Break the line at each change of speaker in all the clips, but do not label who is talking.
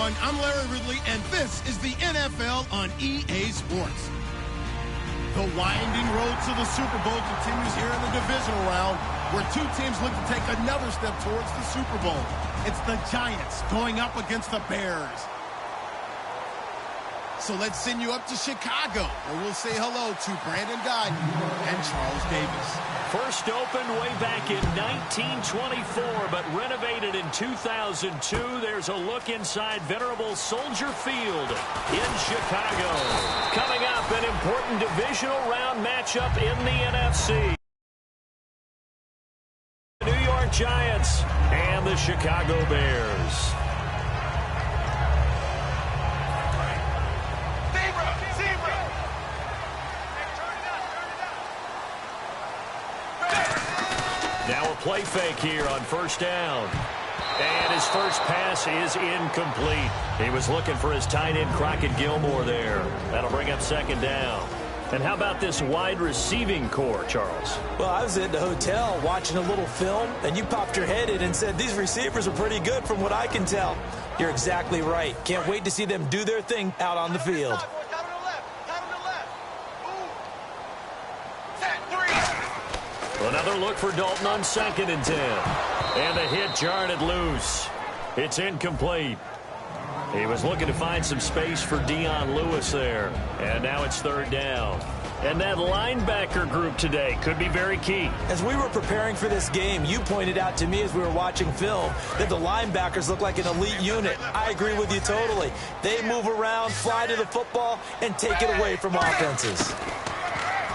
everyone. I'm Larry Ridley, and this is the NFL on EA Sports. The winding road to the Super Bowl continues here in the divisional round, where two teams look to take another step towards the Super Bowl. It's the Giants going up against the Bears. So let's send you up to Chicago, where we'll say hello to Brandon Guyton and Charles Davis.
First opened way back in 1924, but renovated in 2002. There's a look inside venerable Soldier Field in Chicago. Coming up, an important divisional round matchup in the NFC. The New York Giants and the Chicago Bears. Now a play fake here on first down. And his first pass is incomplete. He was looking for his tight end, Crockett Gilmore there. That'll bring up second down. And how about this wide receiving core, Charles?
Well, I was at the hotel watching a little film, and you popped your head in and said, these receivers are pretty good from what I can tell. You're exactly right. Can't wait to see them do their thing out on the field.
Another look for Dalton on 2nd and 10. And the hit jarred it loose. It's incomplete. He was looking to find some space for Dion Lewis there. And now it's third down. And that linebacker group today could be very key.
As we were preparing for this game, you pointed out to me as we were watching film that the linebackers look like an elite unit. I agree with you totally. They move around, fly to the football, and take it away from offenses.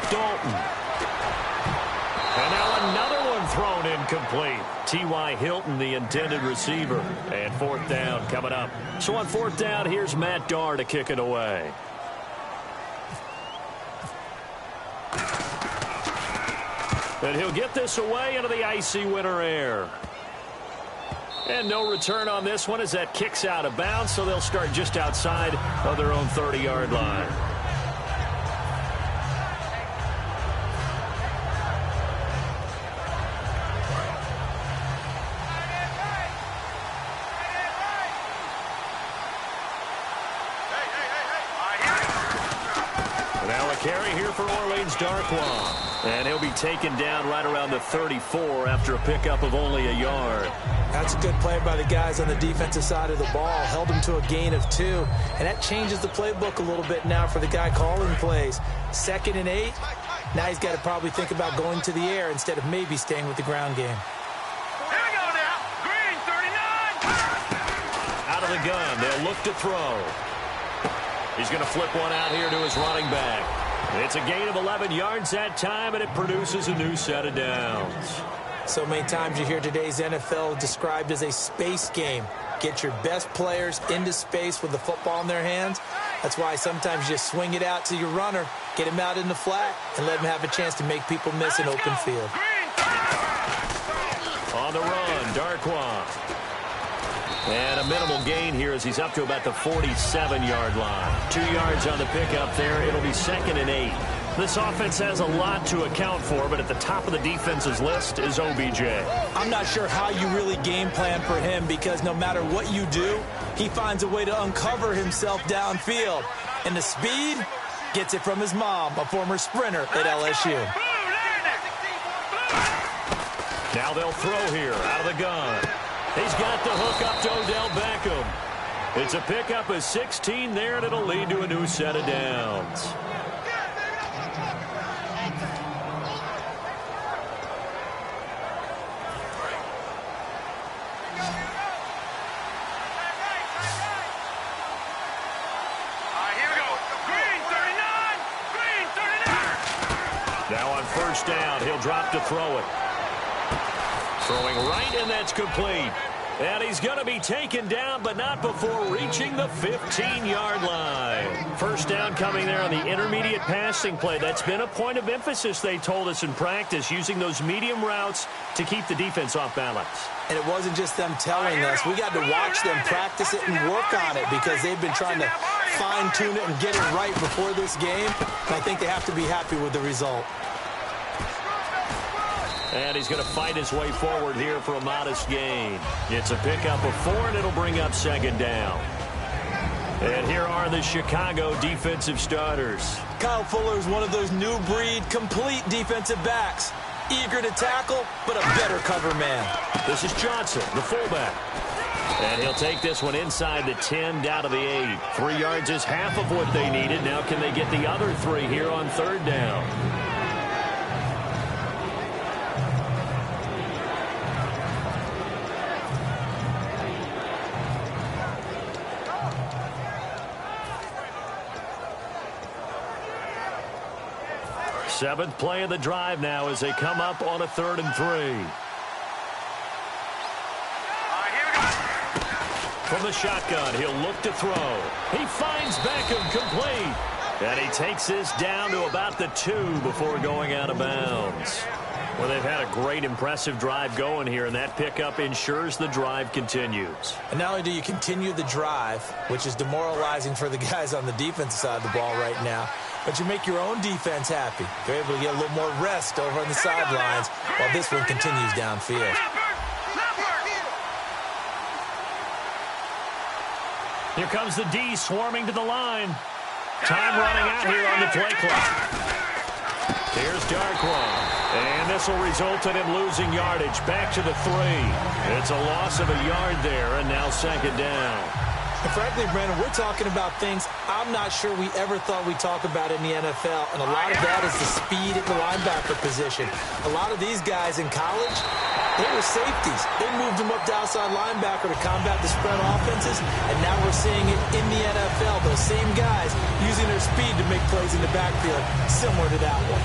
Dalton. And now another one thrown incomplete. T.Y. Hilton, the intended receiver. And fourth down coming up. So on fourth down, here's Matt Darr to kick it away. And he'll get this away into the icy winter air. And no return on this one as that kicks out of bounds, so they'll start just outside of their own 30-yard line. Carry here for Orleans Darkwa. And he'll be taken down right around the 34 after a pickup of only a yard.
That's a good play by the guys on the defensive side of the ball. Held him to a gain of 2. And that changes the playbook a little bit now for the guy calling plays. 2nd and 8. Now he's got to probably think about going to the air instead of maybe staying with the ground game.
Here we go now. Green, 39.
Out of the gun. They'll look to throw. He's going to flip one out here to his running back. It's a gain of 11 yards that time, and it produces a new set of downs.
So many times you hear today's NFL described as a space game. Get your best players into space with the football in their hands. That's why sometimes you swing it out to your runner, get him out in the flat, and let him have a chance to make people miss an open field.
On the run, Darkwa. And a minimal gain here as he's up to about the 47-yard line. 2 yards on the pickup there. It'll be 2nd and 8. This offense has a lot to account for, but at the top of the defense's list is OBJ.
I'm not sure how you really game plan for him because no matter what you do, he finds a way to uncover himself downfield. And the speed gets it from his mom, a former sprinter at LSU.
Now they'll throw here out of the gun. He's got the hook up to Odell Beckham. It's a pickup of 16 there, and it'll lead to a new set of downs.
Here we go. Green, 39. Green, 39.
Now on first down, he'll drop to throw it. Throwing right, and that's complete. And he's going to be taken down, but not before reaching the 15-yard line. First down coming there on the intermediate passing play. That's been a point of emphasis, they told us in practice, using those medium routes to keep the defense off balance.
And it wasn't just them telling us. We got to watch them practice it and work on it because they've been trying to fine-tune it and get it right before this game. And I think they have to be happy with the result.
And he's going to fight his way forward here for a modest gain. It's a pickup of 4, and it'll bring up second down. And here are the Chicago defensive starters.
Kyle Fuller is one of those new breed, complete defensive backs. Eager to tackle, but a better cover man.
This is Johnson, the fullback. And he'll take this one inside the 10, down to the 8. 3 yards is half of what they needed. Now can they get the other 3 here on 3rd down? Seventh play of the drive now as they come up on a 3rd and 3. From the shotgun, he'll look to throw. He finds Beckham complete. And he takes this down to about the 2 before going out of bounds. Well, they've had a great, impressive drive going here, and that pickup ensures the drive continues.
And not only do you continue the drive, which is demoralizing for the guys on the defensive side of the ball right now, but you make your own defense happy. They're able to get a little more rest over on the sidelines while this one continues downfield.
Here comes the D swarming to the line. Time running out here on the play clock. Here's Darkwa. And this will result in him losing yardage. Back to the 3. It's a loss of a yard there, and now 2nd down.
And frankly, Brandon, we're talking about things I'm not sure we ever thought we'd talk about in the NFL, and a lot of that is the speed at the linebacker position. A lot of these guys in college, they were safeties. They moved them up to outside linebacker to combat the spread offenses, and now we're seeing it in the NFL. Those same guys using their speed to make plays in the backfield, similar to that one.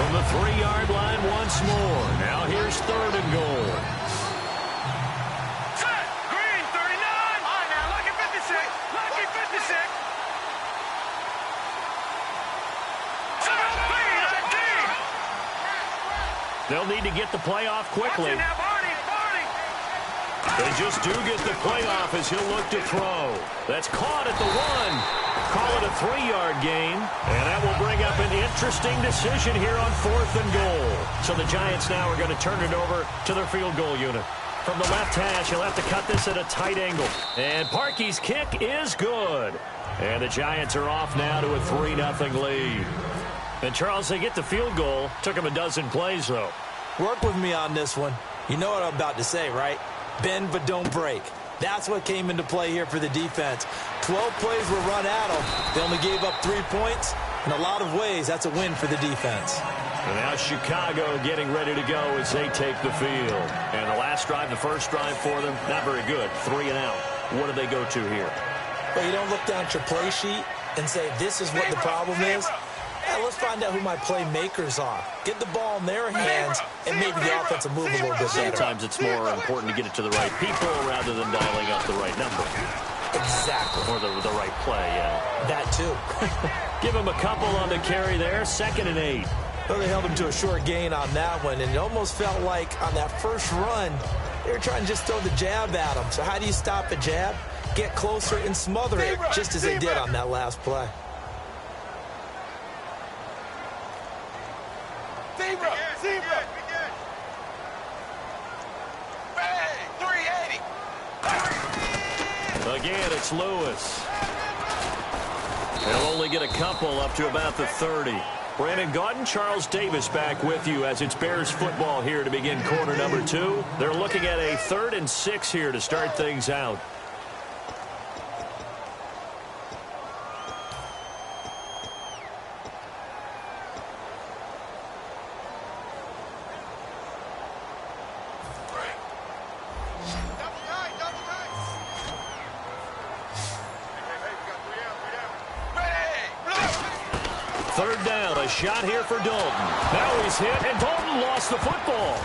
From the 3-yard line once more. Now here's 3rd and goal. They'll need to get the play off quickly. They just do get the play off as he'll look to throw. That's caught at the 1. Call it a 3-yard gain. And that will bring up an interesting decision here on 4th and goal. So the Giants now are going to turn it over to their field goal unit. From the left hash, he'll have to cut this at a tight angle. And Parkey's kick is good. And the Giants are off now to a 3-0 lead. And, Charles, they get the field goal. Took them a dozen plays, though.
Work with me on this one. You know what I'm about to say, right? Bend but don't break. That's what came into play here for the defense. 12 plays were run at them. They only gave up 3 points. In a lot of ways, that's a win for the defense.
And now Chicago getting ready to go as they take the field. And the last drive, the first drive for them, not very good. 3 and out. What do they go to here?
Well, you don't look down at your play sheet and say, this is what the problem is. Let's find out who my playmakers are. Get the ball in their hands, and maybe the offense will move a little bit better.
Sometimes it's more important to get it to the right people rather than dialing up the right number.
Exactly.
Or the right play, yeah.
That, too.
Give him a couple on the carry there. 2nd and 8.
Well, they held him to a short gain on that one, and it almost felt like on that first run, they were trying to just throw the jab at him. So how do you stop a jab? Get closer and smother it, just as they did on that last play.
Zebra! Bang! 380!
Again, it's Lewis. They'll only get a couple up to about the 30. Brandon Gaudin, Charles Davis back with you as it's Bears football here to begin quarter number 2. They're looking at a 3rd and 6 here to start things out. Shot here for Dalton. Now he's hit, and Dalton lost the football.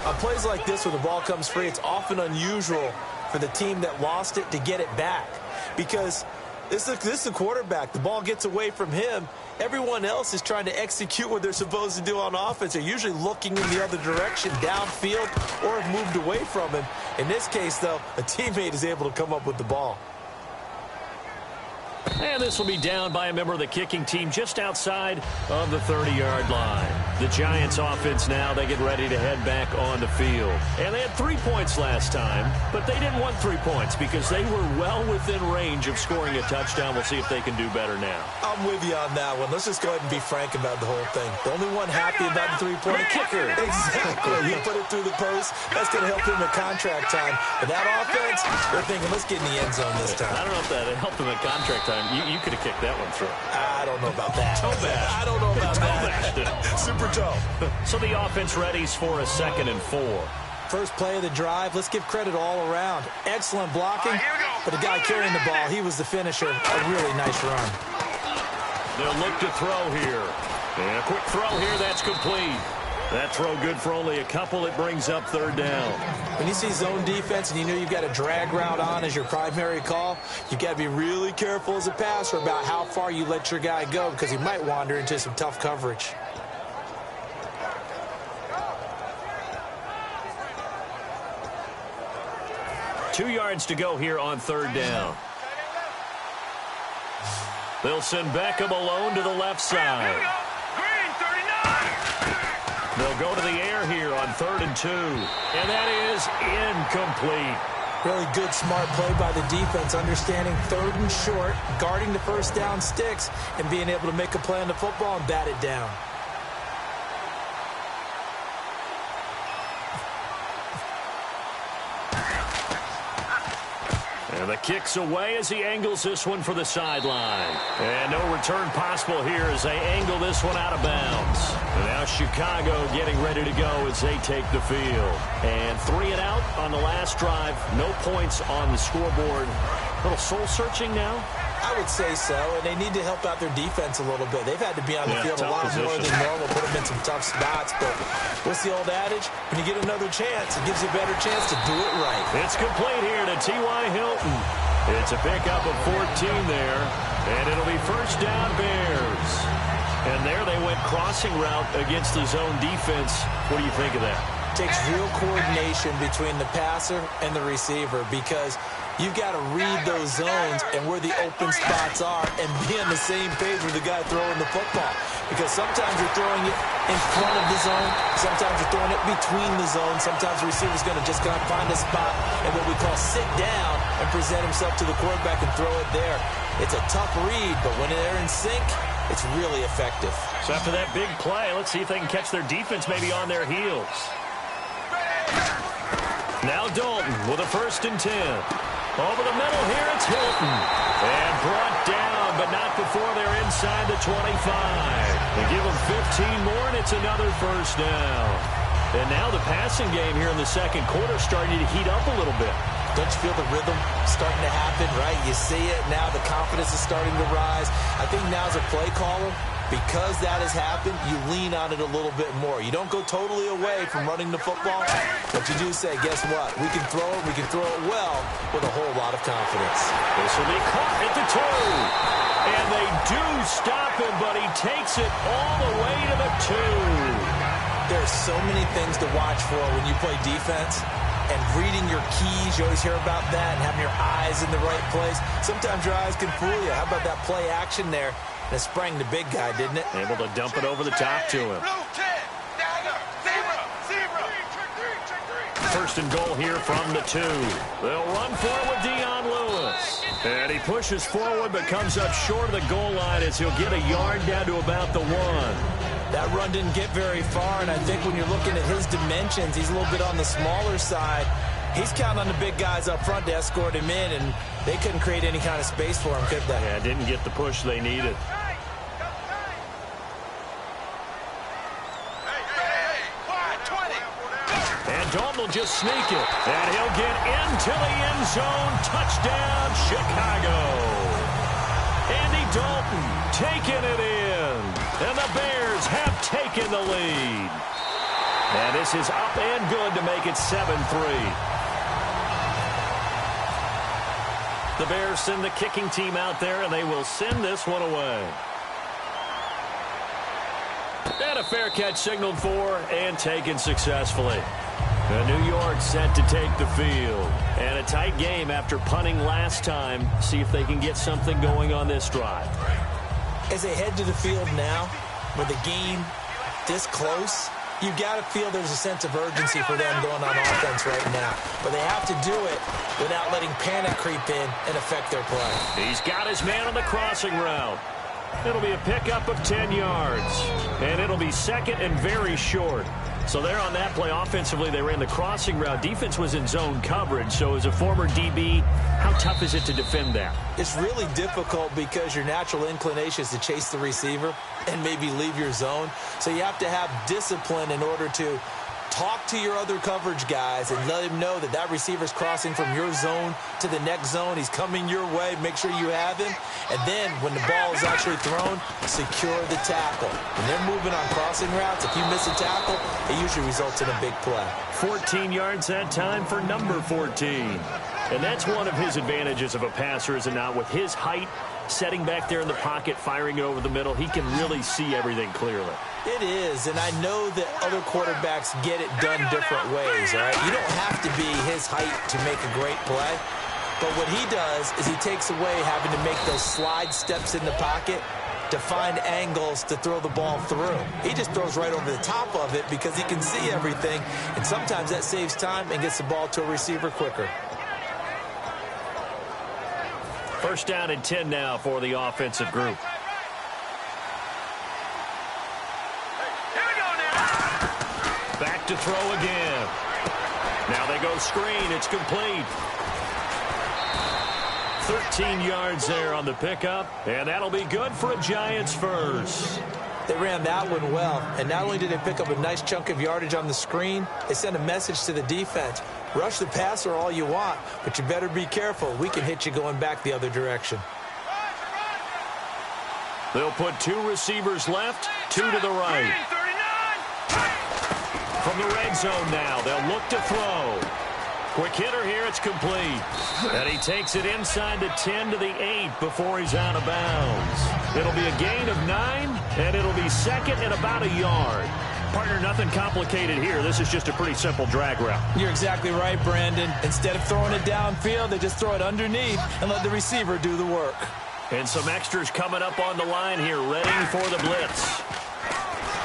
On plays like this where the ball comes free, it's often unusual for the team that lost it to get it back. Because this is the quarterback. The ball gets away from him. Everyone else is trying to execute what they're supposed to do on offense. They're usually looking in the other direction, downfield, or have moved away from him. In this case, though, a teammate is able to come up with the ball.
And this will be down by a member of the kicking team just outside of the 30-yard line. The Giants offense now, they get ready to head back on the field. And they had 3 points last time, but they didn't want 3 points because they were well within range of scoring a touchdown. We'll see if they can do better now.
I'm with you on that one. Let's just go ahead and be frank about the whole thing. The only one happy about the three-point kicker. Exactly. You put it through the post. That's going to help him at contract time. But that offense, they're thinking, let's get in the end zone this time.
I don't know if that helped him at contract time. You could have kicked that one through.
I don't know about that.
Toe bash.
I don't know about
that.
Super toe.
So the offense readies for a 2nd and 4.
First play of the drive. Let's give credit all around. Excellent blocking. But the guy carrying the ball, he was the finisher. A really nice run.
They'll look to throw here. And a quick throw here. That's complete. That throw good for only a couple. It brings up 3rd down.
When you see zone defense and you know you've got a drag route on as your primary call, you've got to be really careful as a passer about how far you let your guy go because he might wander into some tough coverage.
Two yards to go here on 3rd down. They'll send Beckham alone to the left side. They'll go to the air here on 3rd and 2. And that is incomplete.
Really good, smart play by the defense, understanding 3rd and short, guarding the first down sticks, and being able to make a play on the football and bat it down.
And the kick's away as he angles this one for the sideline. And no return possible here as they angle this one out of bounds. And now Chicago getting ready to go as they take the field. And 3 and out on the last drive. No points on the scoreboard. A little soul-searching now?
I would say so, and they need to help out their defense a little bit. They've had to be on the field a lot more than normal, put them in some tough spots. But what's the old adage? When you get another chance, it gives you a better chance to do it right.
It's complete here to T.Y. Hilton. It's a pickup of 14 there, and it'll be 1st down Bears. And there they went crossing route against the zone defense. What do you think of that?
It takes real coordination between the passer and the receiver because you've got to read those zones and where the open spots are and be on the same page with the guy throwing the football. Because sometimes you're throwing it in front of the zone. Sometimes you're throwing it between the zones. Sometimes the receiver's going to just kind of find a spot and what we call sit down and present himself to the quarterback and throw it there. It's a tough read, but when they're in sync, it's really effective.
So after that big play, let's see if they can catch their defense maybe on their heels. Now Dalton with a 1st and 10. Over the middle here, it's Hilton. And brought down, but not before they're inside the 25. They give them 15 more, and it's another 1st down. And now the passing game here in the 2nd quarter starting to heat up a little bit.
Don't you feel the rhythm starting to happen, right? You see it now. The confidence is starting to rise. I think now as a play caller, because that has happened, you lean on it a little bit more. You don't go totally away from running the football, but you do say, guess what? We can throw it. We can throw it well with a whole lot of confidence.
This will be caught at the 2. And they do stop him, but he takes it all the way to the 2.
There's so many things to watch for when you play defense. And reading your keys, you always hear about that, and having your eyes in the right place. Sometimes your eyes can fool you. How about that play action there? And it sprang the big guy, didn't it?
Able to dump it over the top to him. 1st and goal here from the 2. They'll run forward Dion Lewis. And he pushes forward but comes up short of the goal line as he'll get a yard down to about the 1.
That run didn't get very far, and I think when you're looking at his dimensions, he's a little bit on the smaller side. He's counting on the big guys up front to escort him in, and they couldn't create any kind of space for him, could they?
Yeah, didn't get the push they needed. And Dalton will just sneak it, and he'll get into the end zone. Touchdown, Chicago. Andy Dalton taking it in, and the Bears have taken the lead. And this is up and good to make it 7-3. The Bears send the kicking team out there, and they will send this one away. And a fair catch signaled for and taken successfully. New York set to take the field. And a tight game after punting last time. See if they can get something going on this drive.
As they head to the field now, with the game this close, you've got to feel there's a sense of urgency for them going on offense right now. But they have to do it without letting panic creep in and affect their play.
He's got his man on the crossing route. It'll be a pickup of 10 yards. And it'll be second and very short. So there on that play, offensively, they ran the crossing route. Defense was in zone coverage. So as a former DB, how tough is it to defend that?
It's really difficult because your natural inclination is to chase the receiver and maybe leave your zone. So you have to have discipline in order to talk to your other coverage guys and let him know that that receiver's crossing from your zone to the next zone. He's coming your way. Make sure you have him. And then when the ball is actually thrown, secure the tackle. When they're moving on crossing routes, if you miss a tackle, it usually results in a big play.
14 yards that time for number 14. And that's one of his advantages of a passer, is it not? With his height, setting back there in the pocket, firing it over the middle, he can really see everything clearly.
It is, and I know that other quarterbacks get it done different ways, all right? You don't have to be his height to make a great play. But what he does is he takes away having to make those slide steps in the pocket to find angles to throw the ball through. He just throws right over the top of it because he can see everything, and sometimes that saves time and gets the ball to a receiver quicker.
First down and 10 now for the offensive group. Back to throw again. Now they go screen. It's complete. 13 yards there on the pickup, and that'll be good for a Giants first.
They ran that one well, and not only did they pick up a nice chunk of yardage on the screen, they sent a message to the defense. Rush the passer all you want, but you better be careful. We can hit you going back the other direction.
They'll put two receivers left, two to the right. From the red zone now, they'll look to throw. Quick hitter here, it's complete. And he takes it inside the 10 to the 8 before he's out of bounds. It'll be a gain of 9, and it'll be second and about a yard. Partner, nothing complicated here. This is just a pretty simple drag route.
You're exactly right, Brandon. Instead of throwing it downfield, they just throw it underneath and let the receiver do the work.
And some extras coming up on the line here, ready for the blitz.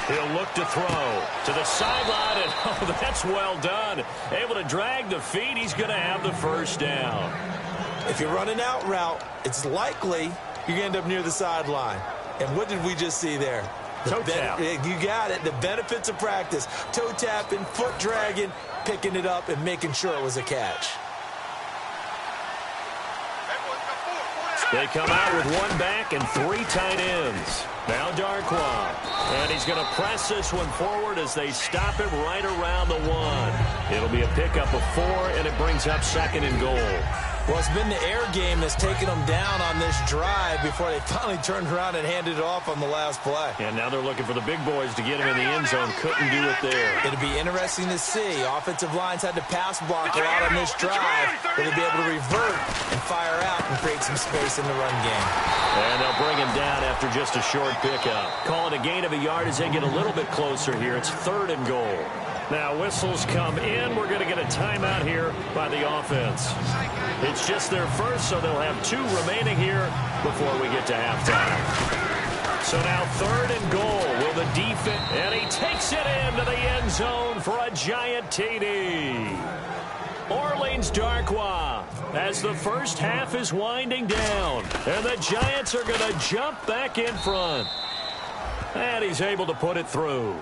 He'll look to throw to the sideline, and oh, that's well done. Able to drag the feet. He's going to have the first down.
If you run an out route, it's likely you're going to end up near the sideline. And what did we just see there?
Toe tap.
You got it. The benefits of practice. Toe tapping, foot dragging, picking it up, and making sure it was a catch.
They come out with one back and three tight ends. Now Darkwa. And he's going to press this one forward as they stop it right around the 1. It'll be a pickup of 4, and it brings up second and goal.
Well, it's been the air game that's taken them down on this drive before they finally turned around and handed it off on the last play.
And now they're looking for the big boys to get him in the end zone. Couldn't do it there.
It'll be interesting to see. Offensive lines had to pass block a lot on this drive. Will they be able to revert and fire out and create some space in the run game?
And they'll bring him down after just a short pickup. Call it a gain of a yard as they get a little bit closer here. It's third and goal. Now whistles come in. We're going to get a timeout here by the offense. It's just their first, so they'll have 2 remaining here before we get to halftime. So now third and goal. Will the defense, and he takes it into the end zone for a giant TD. Orleans Darkwa as the first half is winding down, and the Giants are going to jump back in front. And he's able to put it through.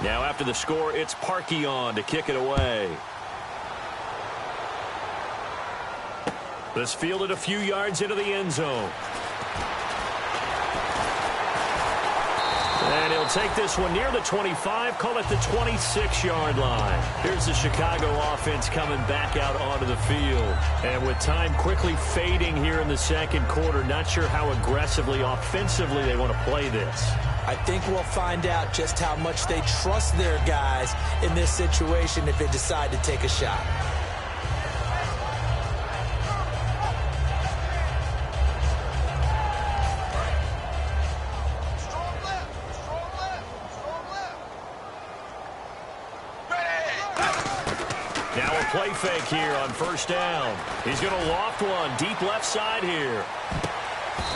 Now after the score, it's Parkeon to kick it away. This fielded a few yards into the end zone. And he'll take this one near the 25, call it the 26-yard line. Here's the Chicago offense coming back out onto the field. And with time quickly fading here in the second quarter, not sure how aggressively, offensively they want to play this.
I think we'll find out just how much they trust their guys in this situation if they decide to take a shot.
play fake here on first down. He's going to loft one deep left side here.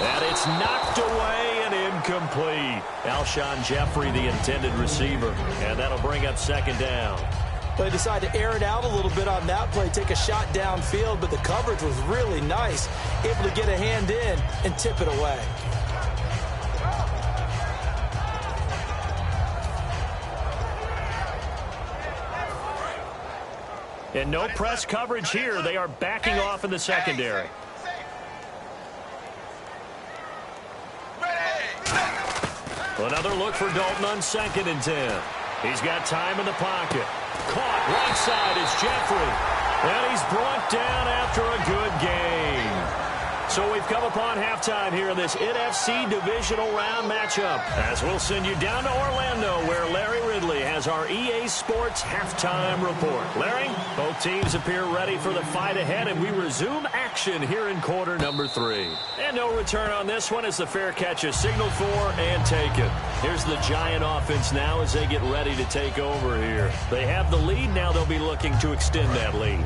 And it's knocked away and incomplete. Alshon Jeffrey, the intended receiver. And that'll bring up second down.
They decided to air it out a little bit on that play, take a shot downfield, but the coverage was really nice. Able to get a hand in and tip it away.
And no press coverage here. They are backing off in the secondary. Another look for Dalton on 2nd and 10. He's got time in the pocket. Caught right side is Jeffrey. And he's brought down after a good game. So we've come upon halftime here in this NFC divisional round matchup. As we'll send you down to Orlando, where Larry Ridley has our EA Sports halftime report. Larry, both teams appear ready for the fight ahead, and we resume action here in quarter number 3. And no return on this one as the fair catch is signaled for and taken. Here's the Giant offense now as they get ready to take over here. They have the lead. Now they'll be looking to extend that lead.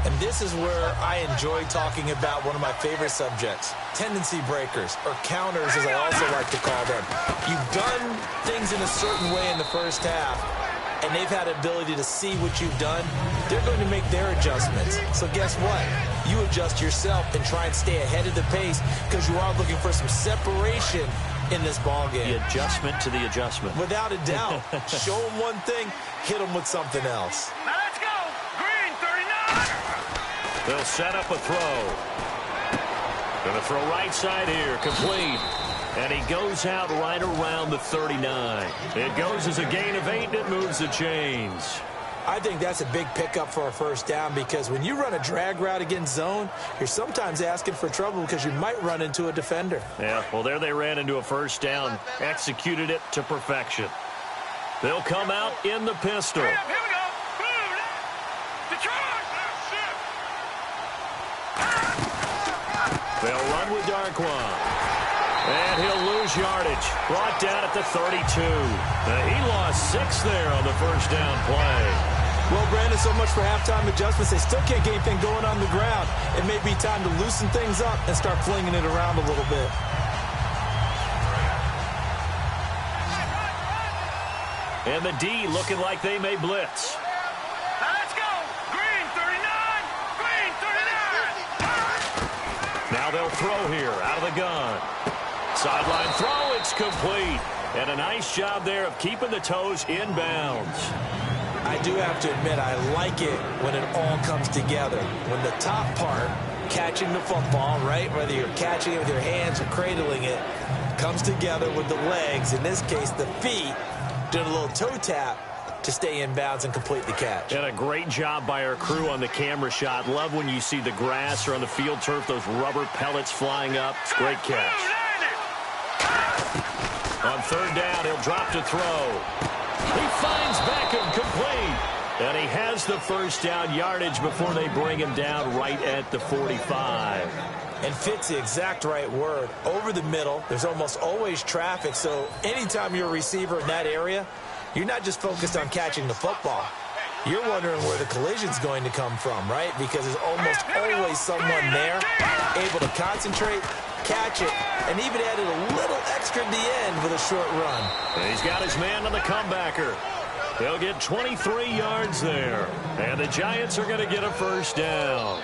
And this is where I enjoy talking about one of my favorite subjects, tendency breakers, or counters as I also like to call them. You've done things in a certain way in the first half, and they've had the ability to see what you've done. They're going to make their adjustments. So guess what? You adjust yourself and try and stay ahead of the pace because you are looking for some separation in this ball game.
The adjustment to the adjustment.
Without a doubt. Show them one thing, hit them with something else.
Now let's go. Green 39.
They'll set up a throw. Going to throw right side here, complete. And he goes out right around the 39. It goes as a gain of 8, and it moves the chains.
I think that's a big pickup for a first down because when you run a drag route against zone, you're sometimes asking for trouble because you might run into a defender.
Yeah, well, there they ran into a first down, executed it to perfection. They'll come out in the pistol.
Here we go. Detroit.
They'll run with Darquan. And he'll lose yardage. Brought down at the 32. He lost 6 there on the first down play.
Well, Brandon, so much for halftime adjustments. They still can't get anything going on the ground. It may be time to loosen things up and start flinging it around a little bit.
And the D looking like they may blitz.
Now let's go. Green 39. Green 39.
Now they'll throw here out of the gun. Sideline throw, it's complete. And a nice job there of keeping the toes in bounds.
I do have to admit, I like it when it all comes together. When the top part, catching the football, right, whether you're catching it with your hands or cradling it, comes together with the legs, in this case the feet, doing a little toe tap to stay in bounds and complete the catch.
And a great job by our crew on the camera shot. Love when you see the grass or on the field turf, those rubber pellets flying up. It's a great catch. On third down, he'll drop to throw. He finds Beckham complete. And he has the first down yardage before they bring him down right at the 45.
And fits the exact right word. Over the middle, there's almost always traffic, so anytime you're a receiver in that area, you're not just focused on catching the football. You're wondering where the collision's going to come from, right? Because there's almost always someone there able to concentrate, catch it, and even added a little extra at the end with a short run.
And he's got his man on the comebacker. They'll get 23 yards there. And the Giants are going to get a first down.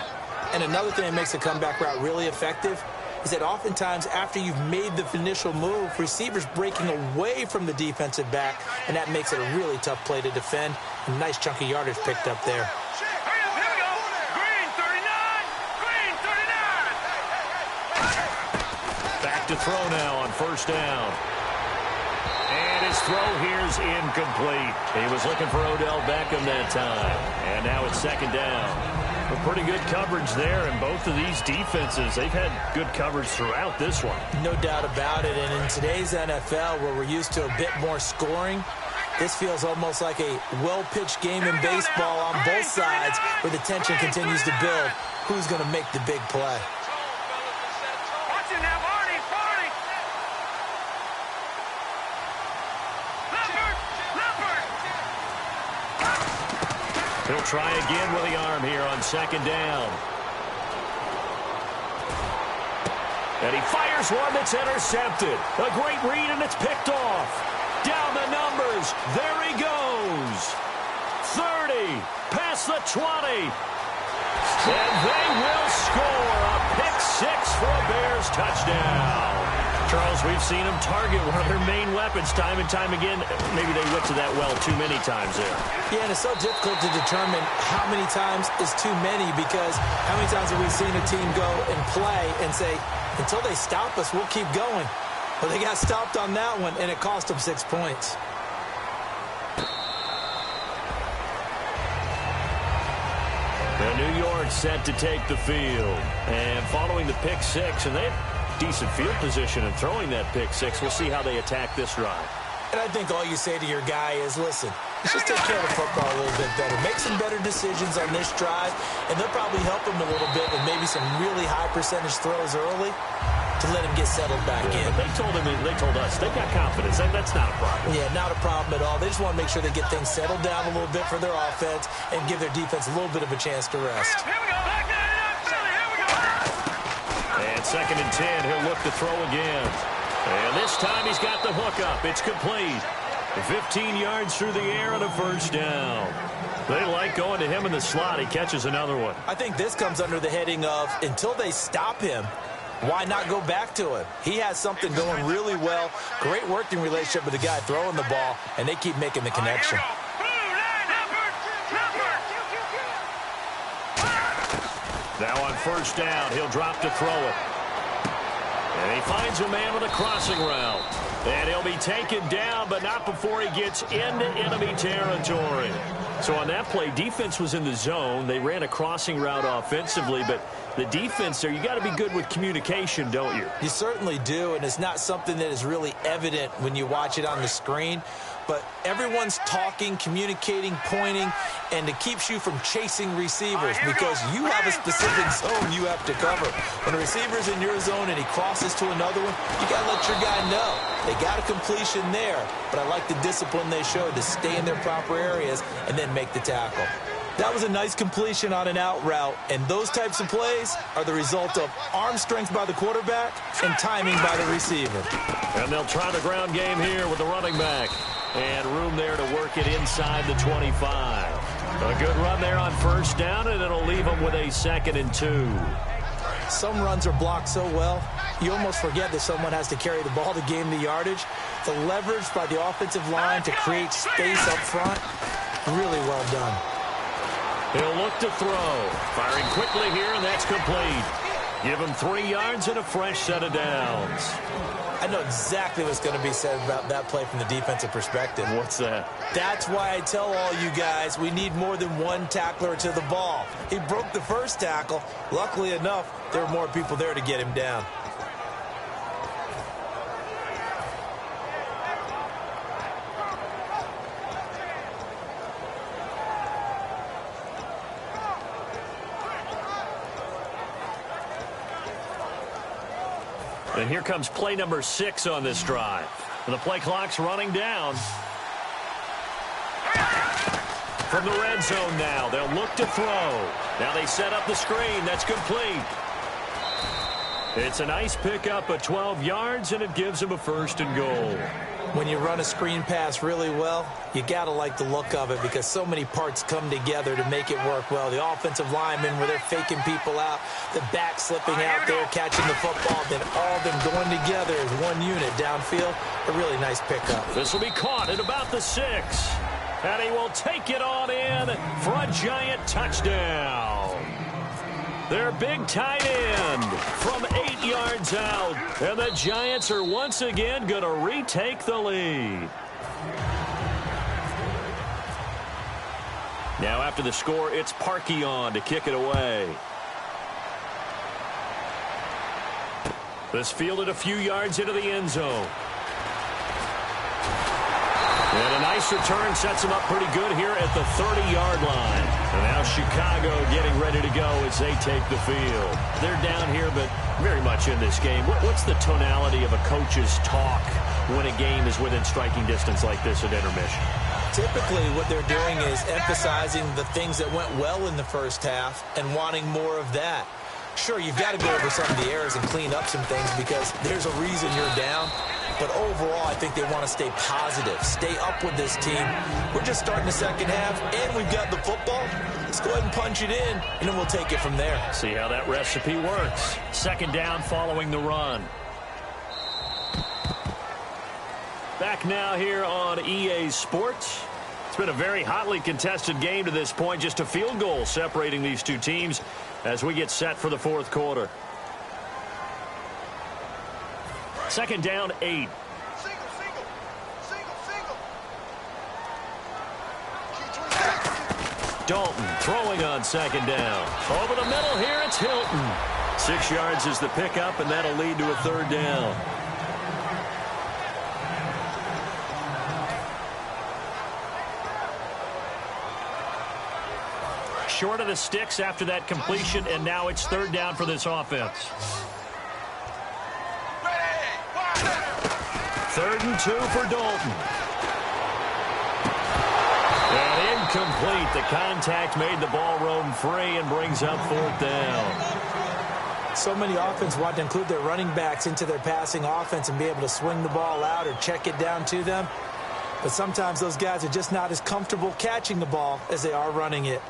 And another thing that makes a comeback route really effective is that oftentimes after you've made the initial move, receivers breaking away from the defensive back, and that makes it a really tough play to defend. A nice chunk of yardage picked up there.
Hurry up, here we go. Green 39. Green 39.
Back to throw now on first down. And his throw here's incomplete. He was looking for Odell Beckham that time. And now it's second down. But pretty good coverage there, and both of these defenses, they've had good coverage throughout this one.
No doubt about it, and in today's NFL, where we're used to a bit more scoring, this feels almost like a well-pitched game in baseball on both sides, where the tension continues to build. Who's going to make the big play?
Watch it now, Barney. Barney. Leopard. Leopard.
He'll try again with the arm here on second down. And he fires one that's intercepted. A great read, and it's picked off. Down the numbers. There he goes. 30, past the 20. And they will score a pick six for a Bears touchdown. Charles, we've seen them target one of their main weapons time and time again. Maybe they went to that well too many times there.
Yeah, and it's so difficult to determine how many times is too many, because how many times have we seen a team go and play and say, until they stop us, we'll keep going. Well, they got stopped on that one, and it cost them 6 points.
New York set to take the field. And following the pick six, and they have decent field position in throwing that pick six. We'll see how they attack this drive.
And I think all you say to your guy is, listen, let's just take care of the football a little bit better. Make some better decisions on this drive, and they'll probably help him a little bit with maybe some really high percentage throws early to let him get settled back in.
They told us they've got confidence. That's not a problem.
Yeah, not a problem at all. They just want to make sure they get things settled down a little bit for their offense and give their defense a little bit of a chance to rest.
Here we go. Here we go.
And 2nd and 10, he'll look to throw again. And this time he's got the hook up. It's complete. 15 yards through the air and a first down. They like going to him in the slot. He catches another one.
I think this comes under the heading of, until they stop him, why not go back to him? He has something going really well. Great working relationship with the guy throwing the ball, and they keep making the connection.
Now on first down, he'll drop to throw it. And he finds a man with a crossing route. And he'll be taken down, but not before he gets into enemy territory. So on that play, defense was in the zone. They ran a crossing route offensively, but the defense there, you got to be good with communication, don't you?
You certainly do, and it's not something that is really evident when you watch it on the screen. But everyone's talking, communicating, pointing, and it keeps you from chasing receivers because you have a specific zone you have to cover. When a receiver's in your zone and he crosses to another one, you got to let your guy know. They got a completion there, but I like the discipline they showed to stay in their proper areas and then make the tackle. That was a nice completion on an out route, and those types of plays are the result of arm strength by the quarterback and timing by the receiver.
And they'll try the ground game here with the running back. And room there to work it inside the 25. A good run there on first down, and it'll leave them with a 2nd and 2.
Some runs are blocked so well, you almost forget that someone has to carry the ball to gain the yardage. The leverage by the offensive line to create space up front, really well done.
He'll look to throw. Firing quickly here, and that's complete. Give him 3 yards and a fresh set of downs.
I know exactly what's going to be said about that play from the defensive perspective.
What's that?
That's why I tell all you guys we need more than one tackler to the ball. He broke the first tackle. Luckily enough, there were more people there to get him down.
And here comes play number 6 on this drive. And the play clock's running down. From the red zone now, they'll look to throw. Now they set up the screen. That's complete. It's a nice pickup of 12 yards, and it gives them a 1st and goal.
When you run a screen pass really well, you got to like the look of it because so many parts come together to make it work well. The offensive linemen where they're faking people out, the back slipping out there, catching the football, then all of them going together as one unit downfield. A really nice pickup.
This will be caught at about the 6. And he will take it on in for a giant touchdown. Their big tight end from 8 yards out. And the Giants are once again going to retake the lead. Now after the score, it's Parkey on to kick it away. This fielded a few yards into the end zone. And a nice return sets them up pretty good here at the 30-yard line. And now Chicago getting ready to go as they take the field. They're down here, but very much in this game. What's the tonality of a coach's talk when a game is within striking distance like this at intermission?
Typically, what they're doing is emphasizing the things that went well in the first half and wanting more of that. Sure, you've got to go over some of the errors and clean up some things because there's a reason you're down. But overall, I think they want to stay positive, stay up with this team. We're just starting the second half, and we've got the football. Let's go ahead and punch it in, and then we'll take it from there.
See how that recipe works. Second down following the run. Back now here on EA Sports. It's been a very hotly contested game to this point. Just a field goal separating these two teams as we get set for the fourth quarter. Second down, 8. Dalton throwing on second down. Over the middle here, it's Hilton. 6 yards is the pickup, and that'll lead to a third down. Short of the sticks after that completion, and now it's third down for this offense. 3rd and 2 for Dalton. And incomplete. The contact made the ball roam free and brings up fourth down.
So many offenses want to include their running backs into their passing offense and be able to swing the ball out or check it down to them. But sometimes those guys are just not as comfortable catching the ball as they are running it.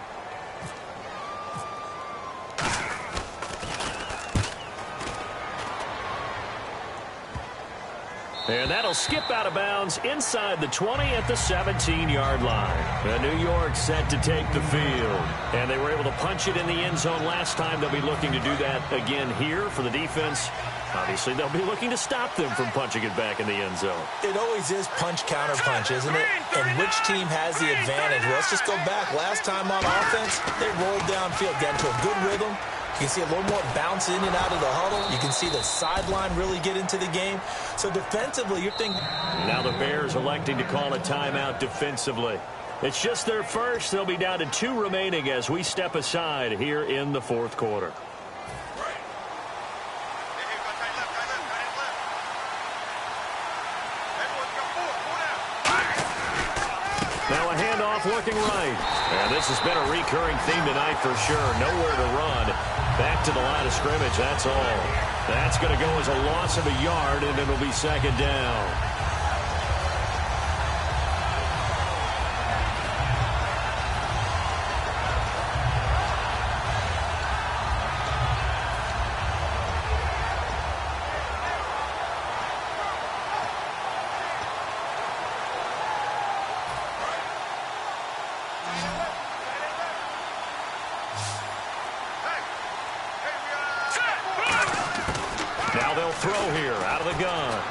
And that'll skip out of bounds inside the 20 at the 17-yard line. And New York set to take the field. And they were able to punch it in the end zone last time. They'll be looking to do that again here for the defense. Obviously, they'll be looking to stop them from punching it back in the end zone.
It always is punch-counter-punch, isn't it? And which team has the advantage? Well, let's just go back. Last time on offense, they rolled downfield, got into a good rhythm. You can see a little more bounce in and out of the huddle. You can see the sideline really get into the game. So defensively, you're thinking.
Now the Bears electing to call a timeout defensively. It's just their first. They'll be down to 2 remaining as we step aside here in the fourth quarter. Now a handoff looking right. And this has been a recurring theme tonight for sure. Nowhere to run. Back to the line of scrimmage, that's all. That's going to go as a loss of a yard, and it'll be second down. Now they'll throw here out of the gun.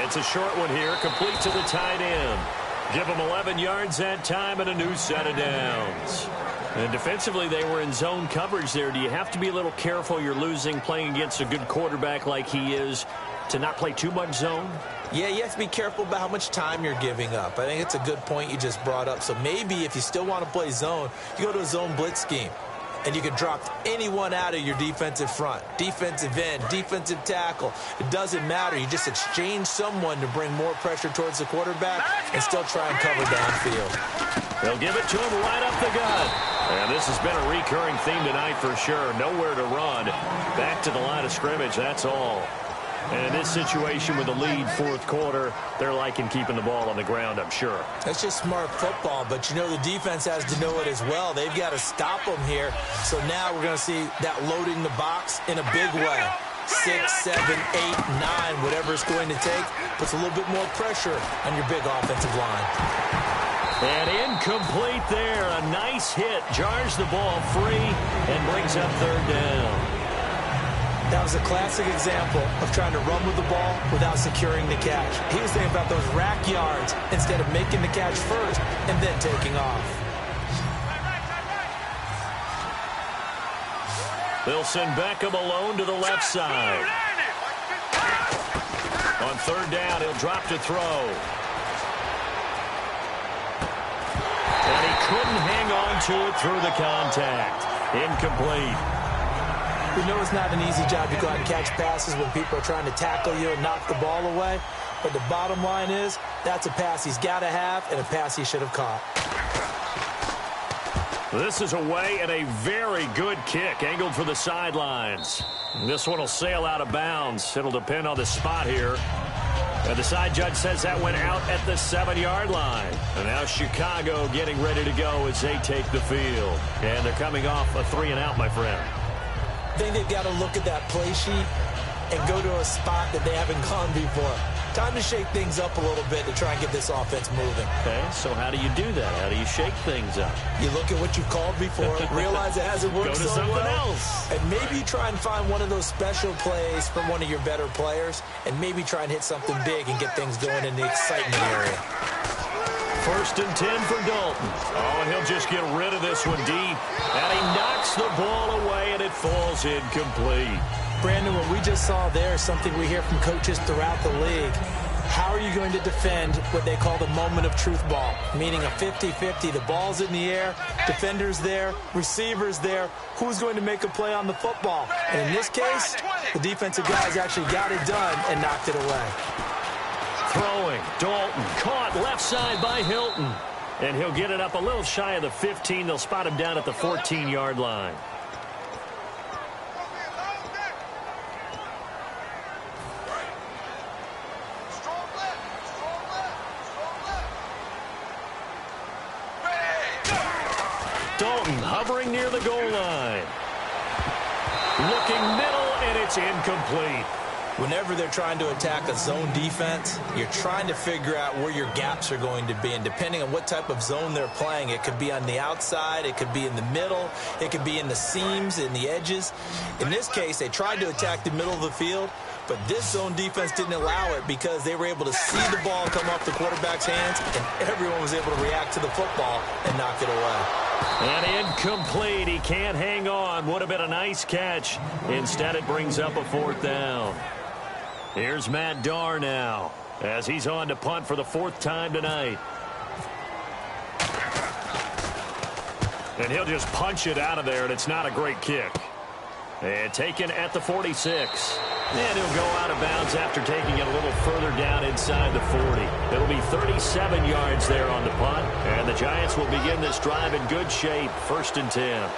It's a short one here, complete to the tight end. Give them 11 yards that time and a new set of downs. And defensively, they were in zone coverage there. Do you have to be a little careful? You're losing playing against a good quarterback like he is to not play too much zone?
Yeah, you have to be careful about how much time you're giving up. I think it's a good point you just brought up. So maybe if you still want to play zone, you go to a zone blitz scheme. And you can drop anyone out of your defensive front, defensive end, defensive tackle. It doesn't matter. You just exchange someone to bring more pressure towards the quarterback and still try and cover downfield.
They'll give it to him right up the gut. And this has been a recurring theme tonight for sure. Nowhere to run. Back to the line of scrimmage, that's all. And in this situation with the lead fourth quarter, they're liking keeping the ball on the ground, I'm sure.
That's just smart football, but you know the defense has to know it as well. They've got to stop them here. So now we're going to see that loading the box in a big way. 6, 7, 8, 9, whatever it's going to take, puts a little bit more pressure on your big offensive line.
And incomplete there. A nice hit. Jars the ball free and brings up third down.
That was a classic example of trying to run with the ball without securing the catch. He was thinking about those rack yards instead of making the catch first and then taking off.
They'll send Beckham alone to the left side. On third down, he'll drop to throw. And he couldn't hang on to it through the contact. Incomplete.
We know it's not an easy job to go out and catch passes when people are trying to tackle you and knock the ball away. But the bottom line is, that's a pass he's got to have and a pass he should have caught.
This is away and a very good kick, angled for the sidelines. This one will sail out of bounds. It'll depend on the spot here. And the side judge says that went out at the 7-yard line. And now Chicago getting ready to go as they take the field. And they're coming off a 3-and-out, my friend.
I think they've got to look at that play sheet and go to a spot that they haven't gone before. Time to shake things up a little bit to try and get this offense moving.
Okay, so how do you do that? How do you shake things up?
You look at what you've called before, realize it hasn't worked so well. Go to something else. And maybe you try and find one of those special plays from one of your better players, and maybe try and hit something big and get things going in the excitement area.
1st and 10 for Dalton. Oh, and he'll just get rid of this one deep. And he knocks the ball away, and it falls incomplete.
Brandon, what we just saw there is something we hear from coaches throughout the league. How are you going to defend what they call the moment of truth ball, meaning a 50-50? The ball's in the air, defender's there, receiver's there. Who's going to make a play on the football? And in this case, the defensive guys actually got it done and knocked it away.
Throwing, Dalton, caught left side by Hilton. And he'll get it up a little shy of the 15. They'll spot him down at the 14-yard line. Dalton hovering near the goal line. Looking middle, and it's incomplete.
Whenever they're trying to attack a zone defense, you're trying to figure out where your gaps are going to be. And depending on what type of zone they're playing, it could be on the outside, it could be in the middle, it could be in the seams, in the edges. In this case, they tried to attack the middle of the field, but this zone defense didn't allow it because they were able to see the ball come off the quarterback's hands, and everyone was able to react to the football and knock it away.
And incomplete. He can't hang on. Would have been a nice catch. Instead, it brings up a 4th down. Here's Matt Darr now as he's on to punt for the 4th time tonight. And he'll just punch it out of there, and it's not a great kick. And taken at the 46. And he'll go out of bounds after taking it a little further down inside the 40. It'll be 37 yards there on the punt. And the Giants will begin this drive in good shape. 1st and 10.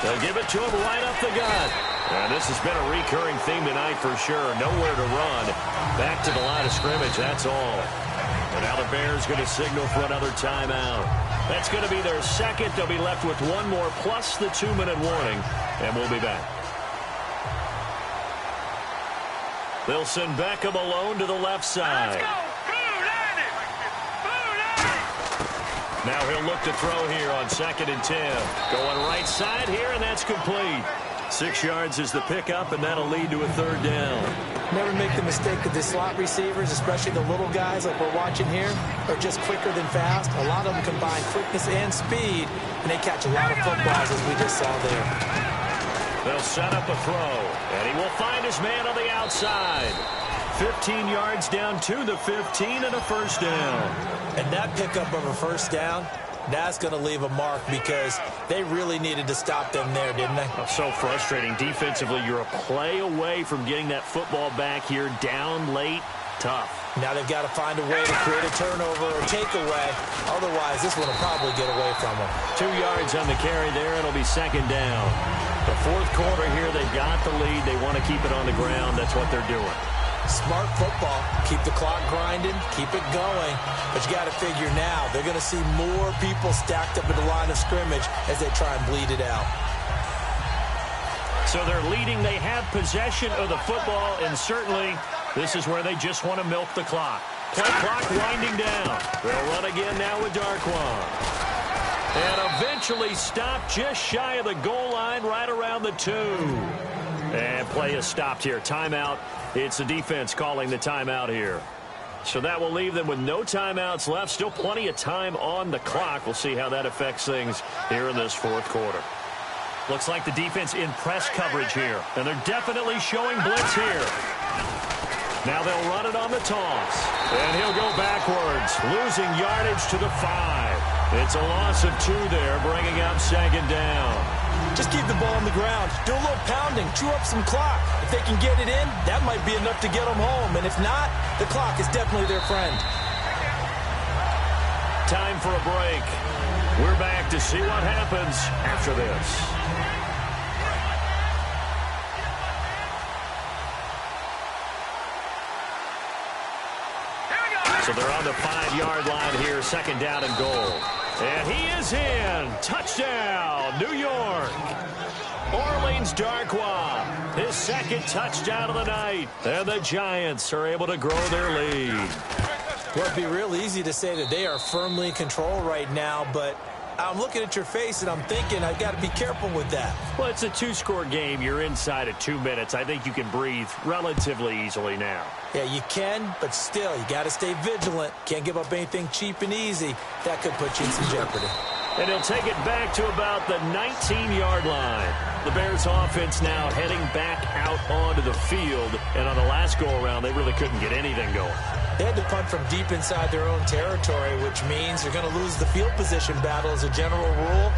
They'll give it to him right up the gut. And this has been a recurring theme tonight for sure. Nowhere to run. Back to the line of scrimmage, that's all. And now the Bears going to signal for another timeout. That's going to be their second. They'll be left with one more plus the 2-minute warning. And we'll be back. They'll send Beckham alone to the left side. Now he'll look to throw here on 2nd and 10. Going right side here, and that's complete. 6 yards is the pickup, and that'll lead to a 3rd down.
Never make the mistake that the slot receivers, especially the little guys like we're watching here, are just quicker than fast. A lot of them combine quickness and speed, and they catch a lot of footballs, as we just saw there.
They'll set up a throw, and he will find his man on the outside. 15 yards down to the 15 and a 1st down.
And that pickup of a 1st down, that's going to leave a mark because they really needed to stop them there, didn't they?
Oh, so frustrating. Defensively, you're a play away from getting that football back here down late. Tough. Now they've got to find a way to create a turnover or takeaway. Otherwise, this one will probably get away from them. 2 yards on the carry there. It'll be 2nd down. The 4th quarter here, they've got the lead. They want to keep it on the ground. That's what they're doing.
Smart football. Keep the clock grinding. Keep it going. But you got to figure now, they're going to see more people stacked up at the line of scrimmage as they try and bleed it out.
So they're leading. They have possession of the football, and certainly this is where they just want to milk the clock. Play clock winding down. They'll run again now with Darquan. And eventually stopped just shy of the goal line right around the 2. And play is stopped here. Timeout. It's the defense calling the timeout here. So that will leave them with no timeouts left. Still plenty of time on the clock. We'll see how that affects things here in this 4th quarter. Looks like the defense in press coverage here. And they're definitely showing blitz here. Now they'll run it on the toss. And he'll go backwards. yards, losing yardage to the 5. It's a loss of 2 there, bringing up 2nd down.
Just keep the ball on the ground. Do a little pounding. Chew up some clock. If they can get it in, that might be enough to get them home. And if not, the clock is definitely their friend.
Time for a break. We're back to see what happens after this. So they're on the 5-yard line here, 2nd down and goal. And he is in. Touchdown, New York. Orleans Darkwa, his 2nd touchdown of the night. And the Giants are able to grow their lead.
Well, it'd be real easy to say that they are firmly in control right now, but I'm looking at your face and I'm thinking I've got to be careful with that.
Well, it's a 2-score game. You're inside of 2 minutes. I think you can breathe relatively easily now.
Yeah, you can, but still, you got to stay vigilant. Can't give up anything cheap and easy. That could put you in some jeopardy.
And he'll take it back to about the 19-yard line. The Bears offense now heading back out onto the field. And on the last go-around, they really couldn't get anything going.
They had to punt from deep inside their own territory, which means they're going to lose the field position battle as a general rule.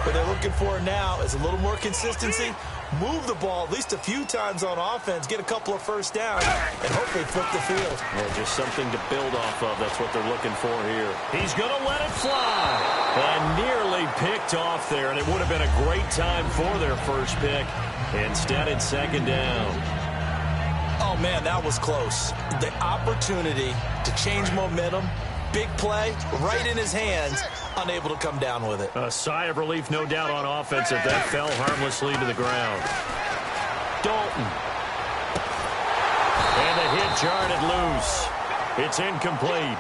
What they're looking for now is a little more consistency, move the ball at least a few times on offense, get a couple of first downs, and hopefully flip the field.
Yeah, just something to build off of. That's what they're looking for here. He's going to let it fly. And nearly picked off there, and it would have been a great time for their first pick. Instead, it's 2nd down.
Oh, man, that was close. The opportunity to change momentum, big play, right in his hands, unable to come down with it.
A sigh of relief, no doubt, on offense if that fell harmlessly to the ground. Dalton. And the hit jarred it loose. It's incomplete.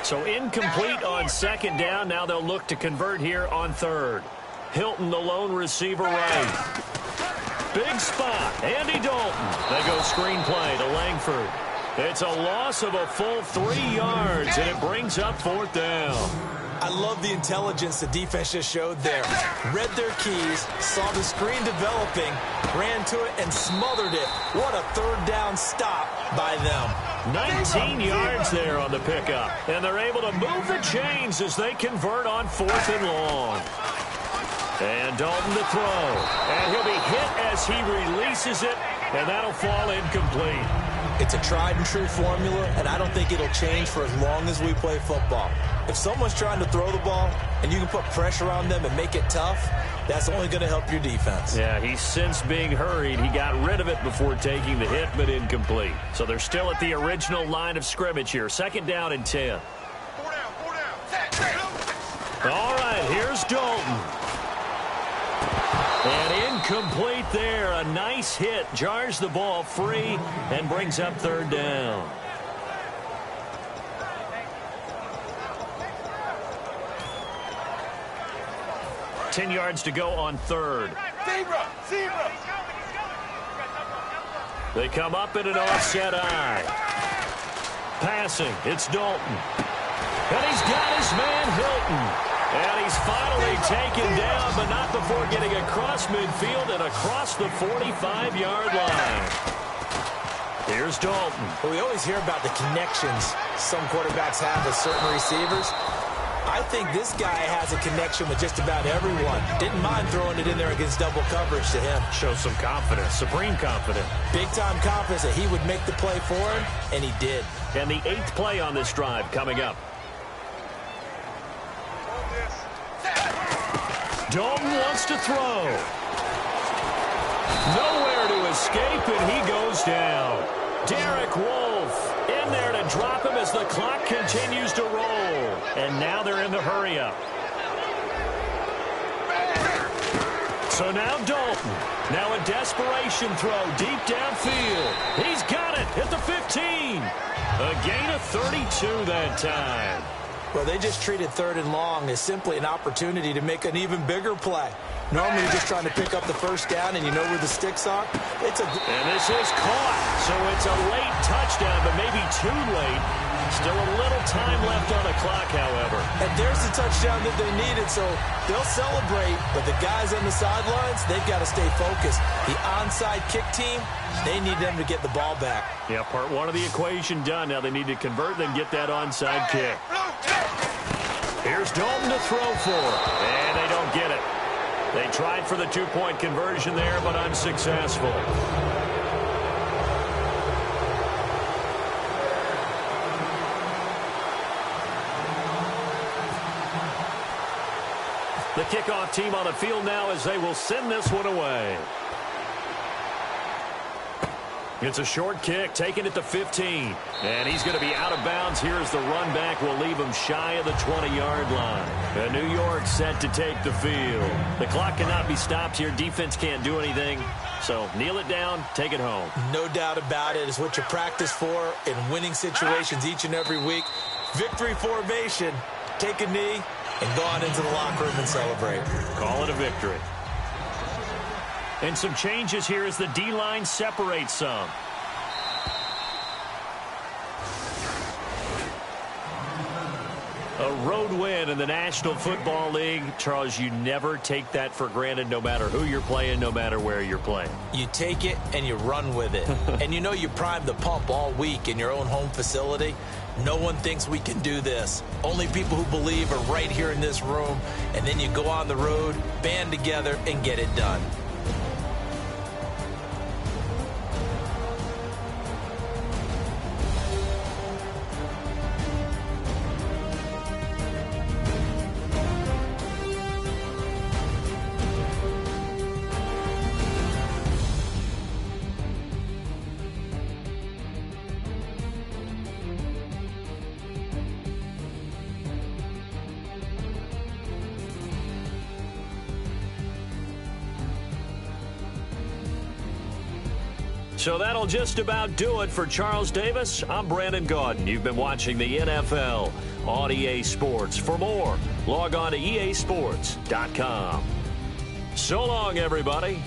So incomplete on 2nd down. Now they'll look to convert here on 3rd. Hilton, the lone receiver, right. Big spot. Andy Dalton. They go screen play to Langford. It's a loss of a full 3 yards, and it brings up 4th down.
I love the intelligence the defense just showed there. Read their keys, saw the screen developing, ran to it, and smothered it. What a 3rd down stop by them.
19 yards there on the pickup. And they're able to move the chains as they convert on 4th and long. And Dalton to throw. And he'll be hit as he releases it, and that'll fall incomplete.
It's a tried and true formula, and I don't think it'll change for as long as we play football. If someone's trying to throw the ball and you can put pressure on them and make it tough, that's only going to help your defense.
Yeah, he's since being hurried. He got rid of it before taking the hit, but incomplete. So they're still at the original line of scrimmage here. 2nd down and 10. All right, here's Dalton. And incomplete there. A nice hit. Jars the ball free and brings up 3rd down. Ten yards to go on 3rd.
Zebra!
They come up in an offset eye. Passing. It's Dalton. And he's got his man Hilton. And he's finally taken down, but not before getting across midfield and across the 45-yard line. Here's Dalton.
Well, we always hear about the connections some quarterbacks have with certain receivers. I think this guy has a connection with just about everyone. Didn't mind throwing it in there against double coverage to him.
Shows some confidence, supreme confidence.
Big-time confidence that he would make the play for him, and he did.
And the 8th play on this drive coming up. Dalton wants to throw. Nowhere to escape, and he goes down. Derek Wolfe in there to drop him as the clock continues to roll. And now they're in the hurry-up. So now Dalton. Now a desperation throw deep downfield. He's got it at the 15. A gain of 32 that time.
Well, they just treated 3rd and long as simply an opportunity to make an even bigger play. Normally, you're just trying to pick up the first down, and you know where the sticks are.
And this is caught. So it's a late touchdown, but maybe too late Still a little time left on the clock, however.
And there's the touchdown that they needed, so they'll celebrate. But the guys on the sidelines, they've got to stay focused. The onside kick team, they need them to get the ball back.
Yeah, part one of the equation done. Now they need to convert and get that onside kick. Here's Dalton to throw for, and they don't get it. They tried for the two-point conversion there, but unsuccessful. The kickoff team on the field now as they will send this one away. It's a short kick, taking it to 15. And he's going to be out of bounds. Here's the run back. Will leave him shy of the 20-yard line. And New York set to take the field. The clock cannot be stopped here. Defense can't do anything. So kneel it down, take it home.
No doubt about it. It's what you practice for in winning situations each and every week. Victory formation. Take a knee and go on into the locker room and celebrate.
Call it a victory. And some changes here as the D-line separates some. A road win in the National Football League. Charles, you never take that for granted no matter who you're playing, no matter where you're playing.
You take it and you run with it. And you know you primed the pump all week in your own home facility. No one thinks we can do this. Only people who believe are right here in this room. And then you go on the road, band together, and get it done.
So that'll just about do it for Charles Davis. I'm Brandon Gaudin. You've been watching the NFL on EA Sports. For more, log on to easports.com. So long, everybody.